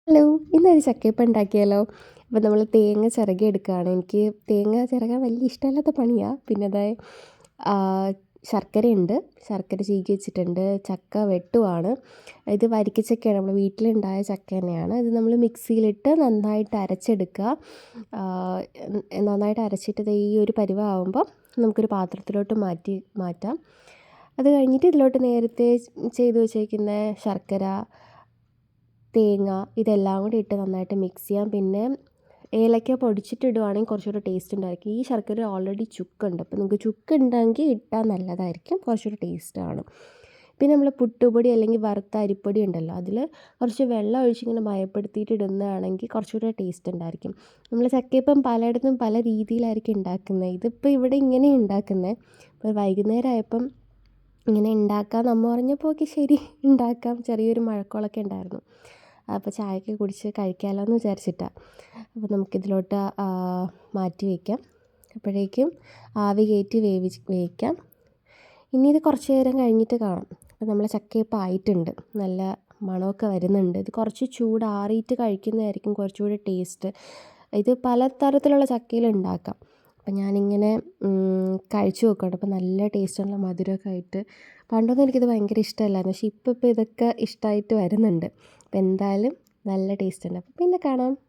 Hello, ഇന്നൊരു ചക്കയപ്പം ഉണ്ടാക്കിയാലോ? അപ്പോൾ നമ്മൾ തേങ്ങ ചിരകി എടുക്കുകയാണ്. എനിക്ക് തേങ്ങ ചിരകാൻ വലിയ ഇഷ്ടമല്ലാത്ത പണിയാണ്. പിന്നെ ശർക്കരയുണ്ട്, ശർക്കര ചീകി വെച്ചിട്ടുണ്ട്. ചക്ക വെട്ടുവാണ്. ഇത് വരിക്കച്ചക്കയാണ്, നമ്മൾ വീട്ടിലുണ്ടായ ചക്ക തന്നെയാണ്. ഇത് നമ്മൾ മിക്സിയിലിട്ട് നന്നായിട്ട് അരച്ചെടുക്കുക. നന്നായിട്ട് അരച്ചിട്ട് ഈ ഒരു പരുവമാകുമ്പോൾ നമുക്കൊരു പാത്രത്തിലോട്ട് മാറ്റാം. അത് കഴിഞ്ഞിട്ട് ഇതിലോട്ട് നേരത്തെ ചെയ്ത് വെച്ചേക്കുന്ന ശർക്കര, തേങ്ങ ഇതെല്ലാം കൂടി ഇട്ട് നന്നായിട്ട് മിക്സ് ചെയ്യാം. പിന്നെ ഏലക്ക പൊടിച്ചിട്ട് ഇടുവാണെങ്കിൽ കുറച്ചുകൂടി ടേസ്റ്റ് ഉണ്ടായിരിക്കും. ഈ ശർക്കര ഓൾറെഡി ചുക്കുണ്ട്, അപ്പോൾ നിങ്ങൾക്ക് ചുക്കുണ്ടെങ്കിൽ ഇട്ടാൽ നല്ലതായിരിക്കും, കുറച്ചുകൂടി ടേസ്റ്റാണ്. പിന്നെ നമ്മൾ പുട്ടുപൊടി അല്ലെങ്കിൽ വറുത്ത അരിപ്പൊടി ഉണ്ടല്ലോ, അതിൽ കുറച്ച് വെള്ളം ഒഴിച്ചിങ്ങനെ മയപ്പെടുത്തിയിട്ട് ഇടുന്നതാണെങ്കിൽ കുറച്ചുകൂടി ടേസ്റ്റ് ഉണ്ടായിരിക്കും. നമ്മൾ ചക്കയപ്പം പലയിടത്തും പല രീതിയിലായിരിക്കും ഉണ്ടാക്കുന്നത്. ഇതിപ്പോൾ ഇവിടെ ഇങ്ങനെയാണ് ഉണ്ടാക്കുന്നത്. അപ്പോൾ വൈകുന്നേരം ആയപ്പം ഇങ്ങനെ ഉണ്ടാക്കാം അമ്മ പറഞ്ഞപ്പോൾ ഓക്കെ ശരി ഉണ്ടാക്കാം. ചെറിയൊരു മഴക്കോളൊക്കെ ഉണ്ടായിരുന്നു. അപ്പോൾ ചായയൊക്കെ കുടിച്ച് കഴിക്കാമല്ലോ എന്ന് വിചാരിച്ചിട്ടാണ്. അപ്പോൾ നമുക്കിതിലോട്ട് മാറ്റി വയ്ക്കാം. അപ്പോഴേക്കും ആവി കയറ്റി വേവിക്കാം. ഇനി ഇത് കുറച്ച് നേരം കഴിഞ്ഞിട്ട് കാണാം. അപ്പോൾ നമ്മളെ ചക്കയപ്പം ആയിട്ടുണ്ട്, നല്ല മണമൊക്കെ വരുന്നുണ്ട്. ഇത് കുറച്ച് ചൂടാറിയിട്ട് കഴിക്കുന്നതായിരിക്കും കുറച്ചുകൂടി ടേസ്റ്റ്. ഇത് പലതരത്തിലുള്ള ചക്കയിൽ ഉണ്ടാക്കാം. അപ്പം ഞാനിങ്ങനെ കഴിച്ചു നോക്കുകയാണ്. അപ്പോൾ നല്ല ടേസ്റ്റുള്ള മധുരമൊക്കെ ആയിട്ട്. പണ്ടൊന്നും എനിക്കിത് ഭയങ്കര ഇഷ്ടമല്ലായിരുന്നു, പക്ഷേ ഇപ്പോൾ ഇതൊക്കെ ഇഷ്ടമായിട്ട് വരുന്നുണ്ട്. അപ്പോൾ എന്തായാലും നല്ല ടേസ്റ്റ് ഉണ്ട്. അപ്പോൾ പിന്നെ കാണാം.